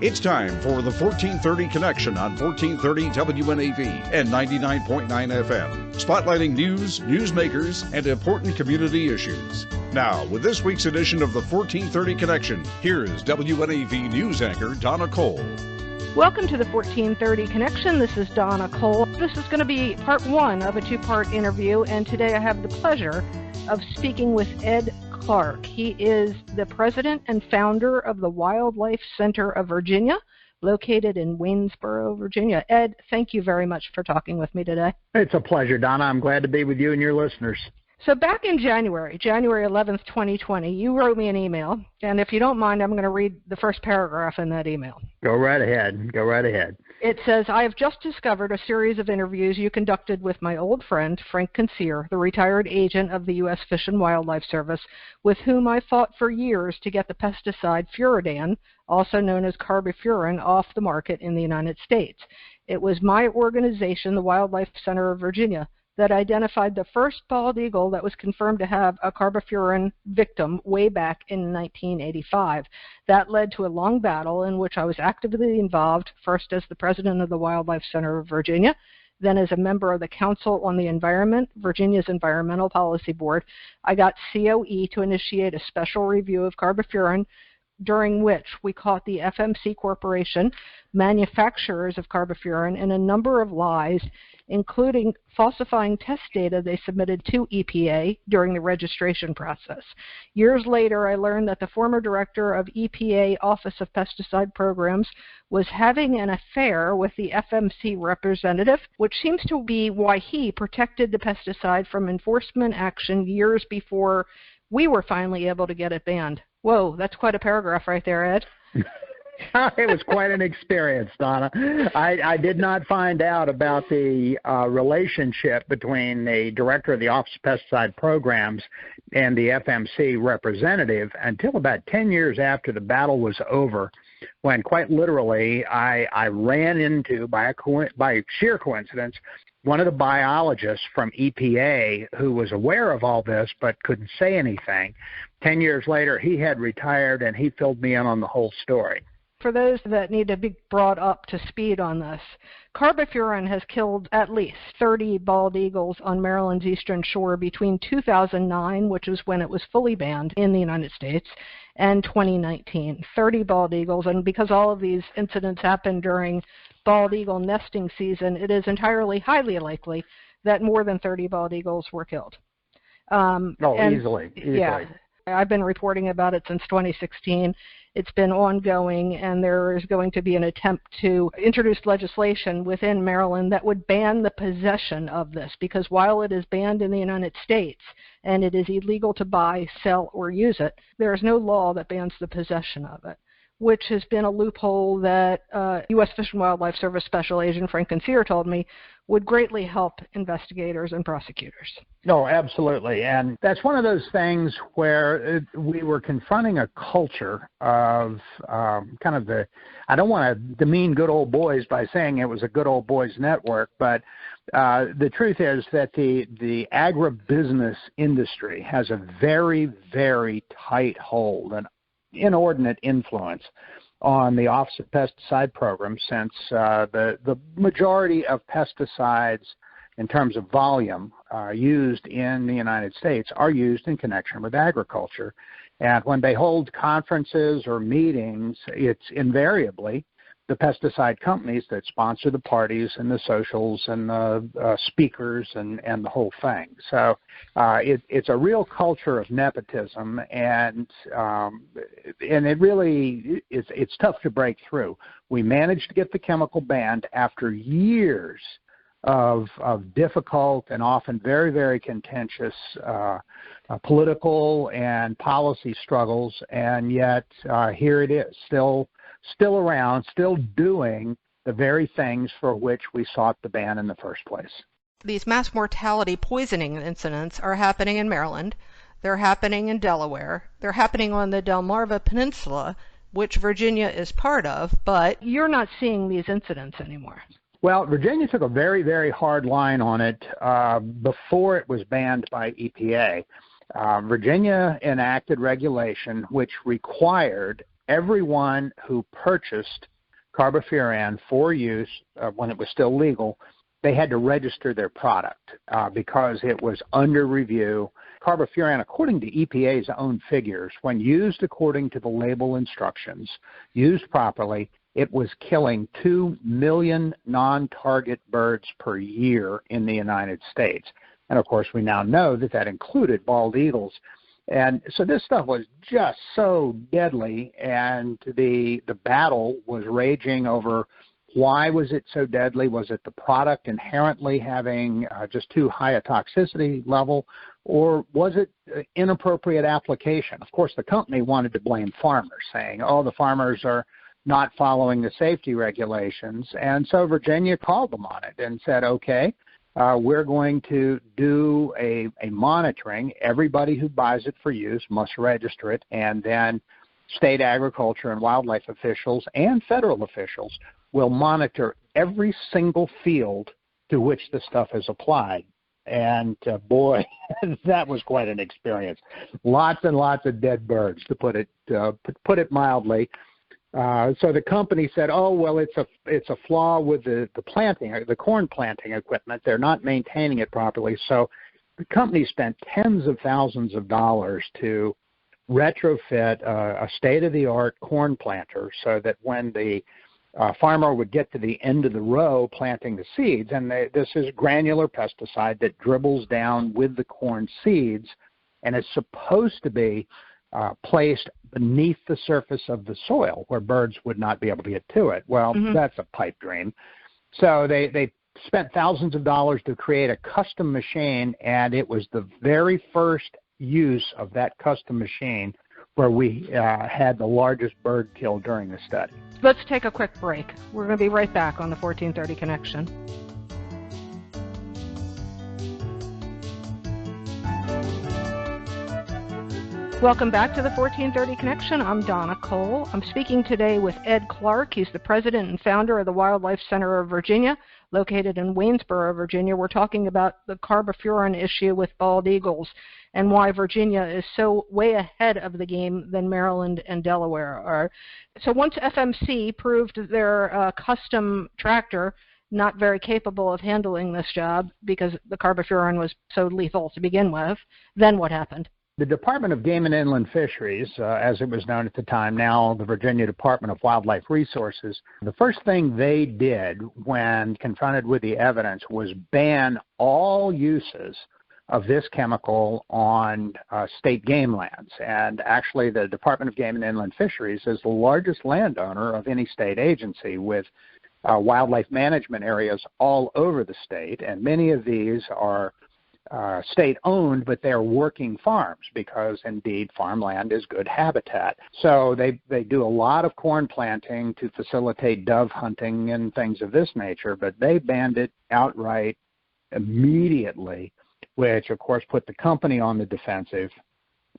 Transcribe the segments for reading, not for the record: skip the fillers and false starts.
It's time for the 1430 Connection on 1430 WNAV and 99.9 FM, spotlighting news, newsmakers, and important community issues. Now, with this week's edition of the 1430 Connection, here is WNAV news anchor Donna Cole. Welcome to the 1430 Connection. This is Donna Cole. This is going to be part one of a two-part interview, and today I have the pleasure of speaking with Ed Clark. He is the president and founder of the Wildlfe Center of Virginia, located in Waynesboro, Virginia. Ed, thank you very much for talking with me today. It's a pleasure, Donna. I'm glad to be with you and your listeners. So back in January 11th, 2020, you wrote me an email, and if you don't mind, I'm going to read the first paragraph in that email. Go right ahead. Go right ahead. It says, I have just discovered a series of interviews you conducted with my old friend, Frank Kinseer, the retired agent of the U.S. Fish and Wildlife Service, with whom I fought for years to get the pesticide Furadan, also known as Carbofuran, off the market in the United States. It was my organization, the Wildlfe Center of Virginia, that identified the first bald eagle that was confirmed to have a Carbofuran victim way back in 1985. That led to a long battle in which I was actively involved, first as the president of the Wildlfe Center of Virginia, then as a member of the Council on the Environment, Virginia's Environmental Policy Board. I got COE to initiate a special review of Carbofuran, during which we caught the FMC Corporation, manufacturers of Carbofuran, in a number of lies, including falsifying test data they submitted to EPA during the registration process. Years later, I learned that the former director of EPA Office of Pesticide Programs was having an affair with the FMC representative, which seems to be why he protected the pesticide from enforcement action years before we were finally able to get it banned. Whoa, that's quite a paragraph right there, Ed. It was quite an experience, Donna. I did not find out about the relationship between the director of the Office of Pesticide Programs and the FMC representative until about 10 years after the battle was over, when quite literally I ran into, by sheer coincidence, one of the biologists from EPA who was aware of all this but couldn't say anything. 10 years later, he had retired, and he filled me in on the whole story. For those that need to be brought up to speed on this, Carbofuran has killed at least 30 bald eagles on Maryland's eastern shore between 2009, which is when it was fully banned in the United States, and 2019. 30 bald eagles, and because all of these incidents happened during bald eagle nesting season, it is entirely highly likely that more than 30 bald eagles were killed. Easily. Yeah, I've been reporting about it since 2016. It's been ongoing, and there is going to be an attempt to introduce legislation within Maryland that would ban the possession of this, because while it is banned in the United States and it is illegal to buy, sell, or use it, there is no law that bans the possession of it, which has been a loophole that U.S. Fish and Wildlife Service Special Agent Frank Kinseer told me would greatly help investigators and prosecutors. No, absolutely. And that's one of those things where we were confronting a culture of kind of I don't want to demean good old boys by saying it was a good old boys network, but the truth is that the agribusiness industry has a very, very tight hold and inordinate influence on the Office of Pesticide Programs, since the majority of pesticides in terms of volume used in the United States are used in connection with agriculture. And when they hold conferences or meetings, it's invariably the pesticide companies that sponsor the parties and the socials and the speakers and the whole thing. So it's a real culture of nepotism, and it really it's tough to break through. We managed to get the chemical banned after years of difficult and often very, very contentious political and policy struggles, and yet here it is, still around, still doing the very things for which we sought the ban in the first place. These mass mortality poisoning incidents are happening in Maryland. They're happening in Delaware. They're happening on the Delmarva Peninsula, which Virginia is part of, but you're not seeing these incidents anymore. Well, Virginia took a very, very hard line on it before it was banned by EPA. Virginia enacted regulation which required everyone who purchased Carbofuran for use when it was still legal, they had to register their product because it was under review. Carbofuran, according to EPA's own figures, when used according to the label instructions, used properly, it was killing 2 million non-target birds per year in the United States. And, of course, we now know that that included bald eagles. And so this stuff was just so deadly, and the battle was raging over why was it so deadly. Was it the product inherently having just too high a toxicity level, or was it inappropriate application? Of course, the company wanted to blame farmers, saying, oh, the farmers are not following the safety regulations. And so Virginia called them on it and said, okay, we're going to do a monitoring. Everybody who buys it for use must register it, and then state agriculture and wildlife officials and federal officials will monitor every single field to which the stuff is applied. And boy, that was quite an experience. Lots and lots of dead birds, to put it mildly. So the company said, oh, well, it's a flaw with the corn planting equipment. They're not maintaining it properly. So the company spent tens of thousands of dollars to retrofit a state-of-the-art corn planter so that when the farmer would get to the end of the row planting the seeds, and this is granular pesticide that dribbles down with the corn seeds, and it's supposed to be placed beneath the surface of the soil where birds would not be able to get to it. Well, that's a pipe dream. So they spent thousands of dollars to create a custom machine, and it was the very first use of that custom machine where we had the largest bird kill during the study. Let's take a quick break. We're going to be right back on the 1430 Connection. Welcome back to the 1430 Connection. I'm Donna Cole. I'm speaking today with Ed Clark. He's the president and founder of the Wildlfe Center of Virginia, located in Waynesboro, Virginia. We're talking about the carbofuran issue with bald eagles and why Virginia is so way ahead of the game than Maryland and Delaware are. So once FMC proved their custom tractor not very capable of handling this job because the carbofuran was so lethal to begin with, then what happened? The Department of Game and Inland Fisheries, as it was known at the time, now the Virginia Department of Wildlife Resources, the first thing they did when confronted with the evidence was ban all uses of this chemical on state game lands. And actually, the Department of Game and Inland Fisheries is the largest landowner of any state agency, with wildlife management areas all over the state. And many of these are state-owned, but they're working farms because, indeed, farmland is good habitat. So they do a lot of corn planting to facilitate dove hunting and things of this nature, but they banned it outright immediately, which, of course, put the company on the defensive,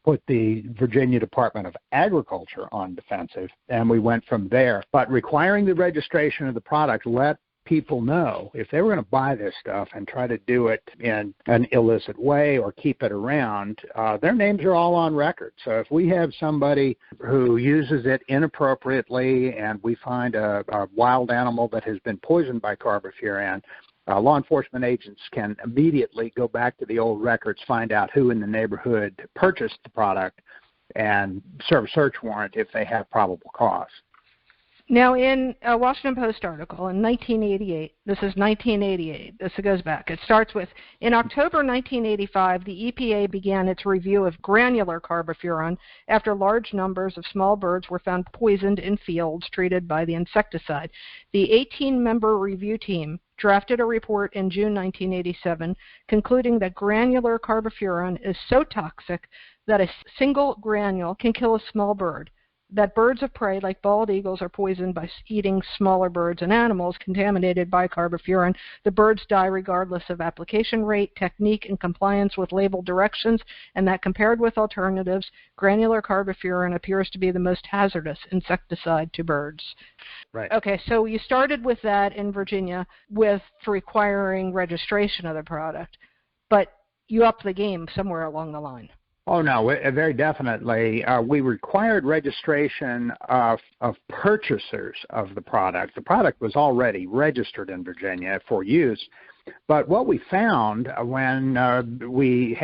put the Virginia Department of Agriculture on defensive, and we went from there. But requiring the registration of the product let people know if they were going to buy this stuff and try to do it in an illicit way or keep it around, their names are all on record. So if we have somebody who uses it inappropriately and we find a wild animal that has been poisoned by carbofuran, law enforcement agents can immediately go back to the old records, find out who in the neighborhood purchased the product, and serve a search warrant if they have probable cause. Now, in a Washington Post article in 1988, this is 1988, this goes back, it starts with, in October 1985, the EPA began its review of granular carbofuran after large numbers of small birds were found poisoned in fields treated by the insecticide. The 18-member review team drafted a report in June 1987 concluding that granular carbofuran is so toxic that a single granule can kill a small bird, that birds of prey like bald eagles are poisoned by eating smaller birds and animals contaminated by carbofuran. The birds die regardless of application rate, technique, and compliance with label directions, and that compared with alternatives, granular carbofuran appears to be the most hazardous insecticide to birds. Right. Okay, so you started with that in Virginia with requiring registration of the product, but you upped the game somewhere along the line. Oh, no, very definitely. We required registration of purchasers of the product. The product was already registered in Virginia for use. But what we found when we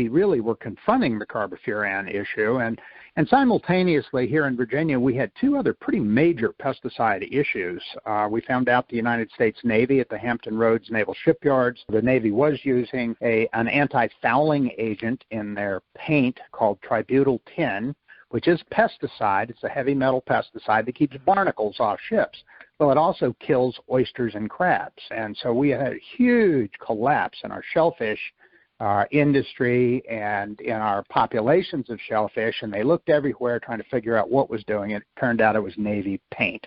really were confronting the Carbofuran issue, and simultaneously here in Virginia, we had two other pretty major pesticide issues. We found out the United States Navy at the Hampton Roads Naval Shipyards, the Navy was using an anti-fouling agent in their paint called tributyl tin, which is a pesticide. It's a heavy metal pesticide that keeps barnacles off ships. Well, it also kills oysters and crabs. And so we had a huge collapse in our shellfish industry and in our populations of shellfish, and they looked everywhere trying to figure out what was doing it. It turned out it was Navy paint.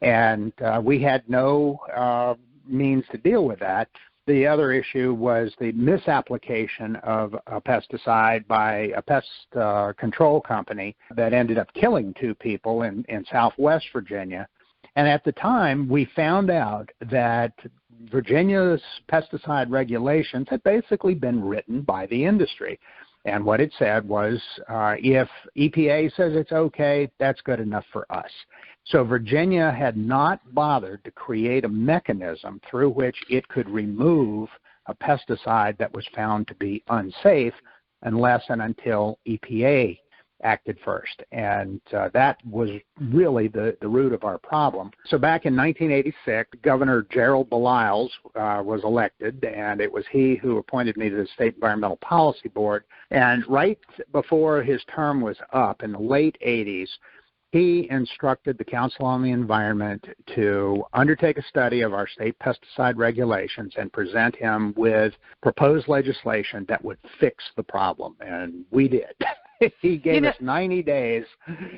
And we had no means to deal with that. The other issue was the misapplication of a pesticide by a pest control company that ended up killing two people in southwest Virginia. And at the time, we found out that Virginia's pesticide regulations had basically been written by the industry. And what it said was, if EPA says it's okay, that's good enough for us. So Virginia had not bothered to create a mechanism through which it could remove a pesticide that was found to be unsafe unless and until EPA acted first. And that was really the root of our problem. So back in 1986, Governor Gerald Beliles was elected, and it was he who appointed me to the State Environmental Policy Board. And right before his term was up in the late 80s, he instructed the Council on the Environment to undertake a study of our state pesticide regulations and present him with proposed legislation that would fix the problem. And we did. He gave us 90 days,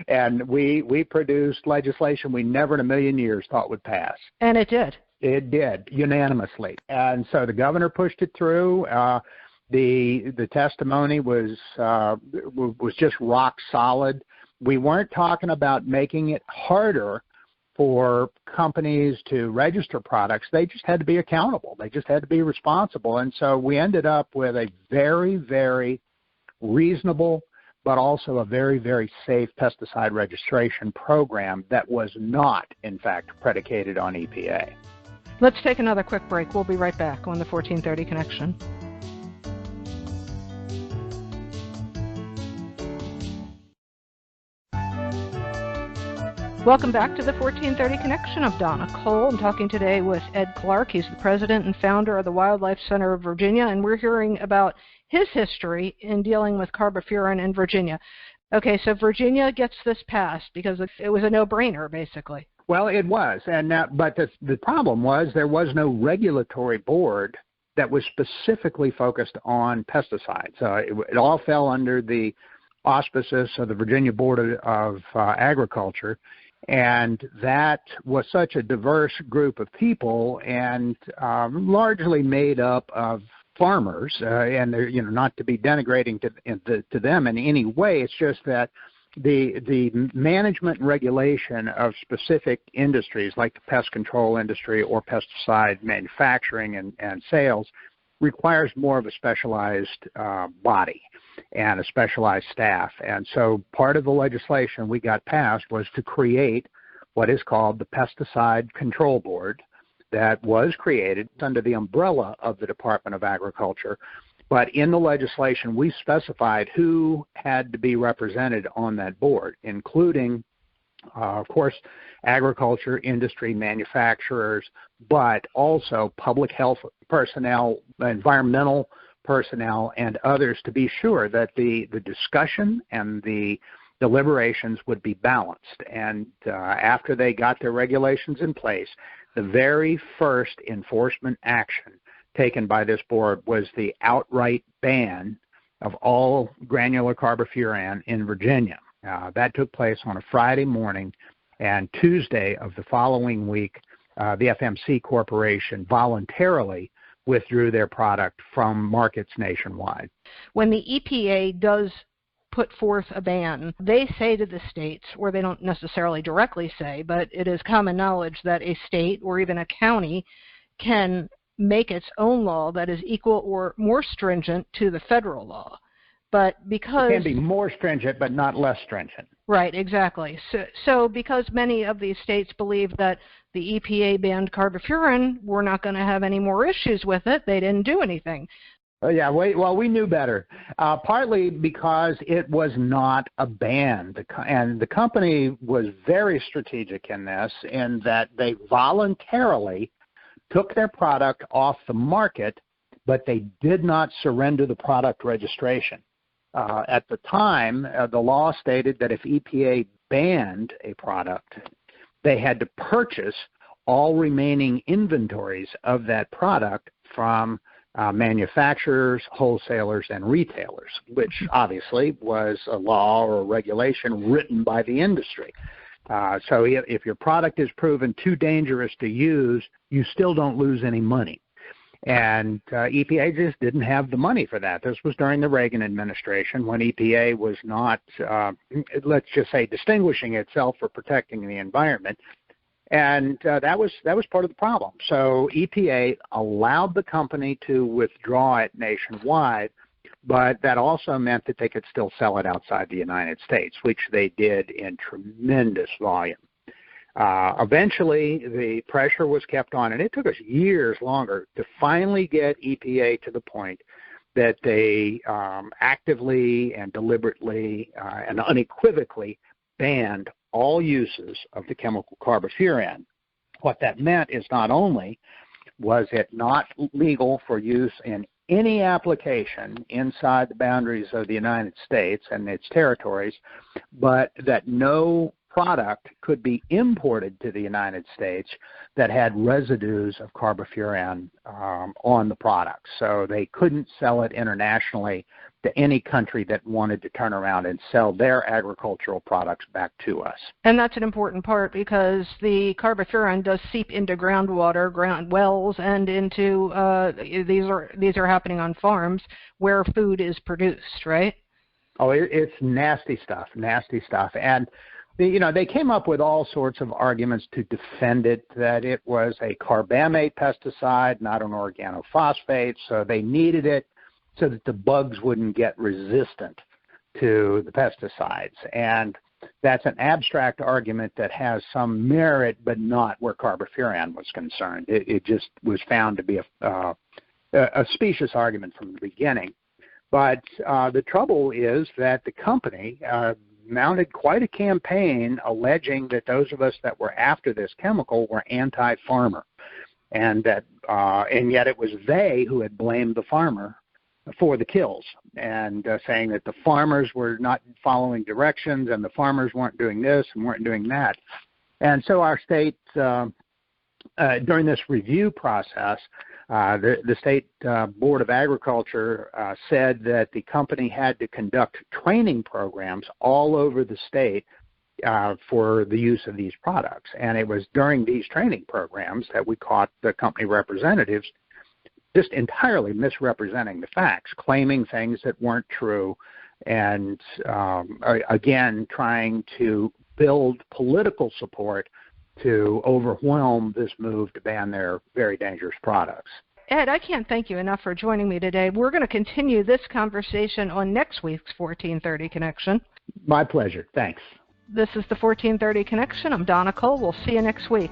and we produced legislation we never in a million years thought would pass. And it did. It did, unanimously. And so the governor pushed it through. The testimony was just rock solid. We weren't talking about making it harder for companies to register products. They just had to be accountable. They just had to be responsible. And so we ended up with a very, very reasonable but also a very, very safe pesticide registration program that was not, in fact, predicated on EPA. Let's take another quick break. We'll be right back on the 1430 Connection. Welcome back to the 1430 Connection. I'm Donna Cole. I'm talking today with Ed Clark. He's the president and founder of the Wildlfe Center of Virginia, and we're hearing about his history in dealing with carbofuran in Virginia. Okay, so Virginia gets this passed because it was a no-brainer, basically. Well, it was, but the problem was there was no regulatory board that was specifically focused on pesticides. It all fell under the auspices of the Virginia Board of Agriculture. And that was such a diverse group of people and largely made up of farmers, and they're, not to be denigrating to them in any way. It's just that the management and regulation of specific industries like the pest control industry or pesticide manufacturing and sales requires more of a specialized body and a specialized staff. And so part of the legislation we got passed was to create what is called the Pesticide Control Board that was created under the umbrella of the Department of Agriculture. But in the legislation, we specified who had to be represented on that board, including, of course, agriculture, industry, manufacturers, but also public health personnel, environmental personnel, and others, to be sure that the discussion and the deliberations would be balanced. And after they got their regulations in place, the very first enforcement action taken by this board was the outright ban of all granular carbofuran in Virginia. That took place on a Friday morning, and Tuesday of the following week, the FMC Corporation voluntarily withdrew their product from markets nationwide. When the EPA does put forth a ban, they say to the states, or they don't necessarily directly say, but it is common knowledge that a state or even a county can make its own law that is equal or more stringent to the federal law. But because it can be more stringent, but not less stringent. Right, exactly. So because many of these states believe that the EPA banned carbofuran, we're not going to have any more issues with it. They didn't do anything. Yeah, well, we knew better, partly because it was not a ban. And the company was very strategic in this, in that they voluntarily took their product off the market, but they did not surrender the product registration. At the time, the law stated that if EPA banned a product, they had to purchase all remaining inventories of that product from manufacturers, wholesalers, and retailers, which obviously was a law or a regulation written by the industry. So if your product is proven too dangerous to use, you still don't lose any money. And EPA just didn't have the money for that. This was during the Reagan administration, when EPA was not, let's just say, distinguishing itself for protecting the environment. And that was part of the problem. So EPA allowed the company to withdraw it nationwide, but that also meant that they could still sell it outside the United States, which they did in tremendous volume. Eventually, the pressure was kept on, and it took us years longer to finally get EPA to the point that they actively and deliberately and unequivocally banned all uses of the chemical carbofuran. What that meant is not only was it not legal for use in any application inside the boundaries of the United States and its territories, but that no product could be imported to the United States that had residues of carbofuran on the product. So they couldn't sell it internationally to any country that wanted to turn around and sell their agricultural products back to us. And that's an important part, because the carbofuran does seep into groundwater, ground wells, and into these are happening on farms where food is produced, right? Oh, it's nasty stuff, and they came up with all sorts of arguments to defend it, that it was a carbamate pesticide, not an organophosphate, so they needed it so that the bugs wouldn't get resistant to the pesticides. And that's an abstract argument that has some merit, but not where carbofuran was concerned. It just was found to be a specious argument from the beginning. But the trouble is that the company mounted quite a campaign alleging that those of us that were after this chemical were anti-farmer, and that and yet it was they who had blamed the farmer for the kills, and saying that the farmers were not following directions and the farmers weren't doing this and weren't doing that. And so our state, during this review process, the State Board of Agriculture said that the company had to conduct training programs all over the state for the use of these products. And it was during these training programs that we caught the company representatives just entirely misrepresenting the facts, claiming things that weren't true, and again, trying to build political support to overwhelm this move to ban their very dangerous products. Ed, I can't thank you enough for joining me today. We're going to continue this conversation on next week's 1430 Connection. My pleasure. Thanks. This is the 1430 Connection. I'm Donna Cole. We'll see you next week.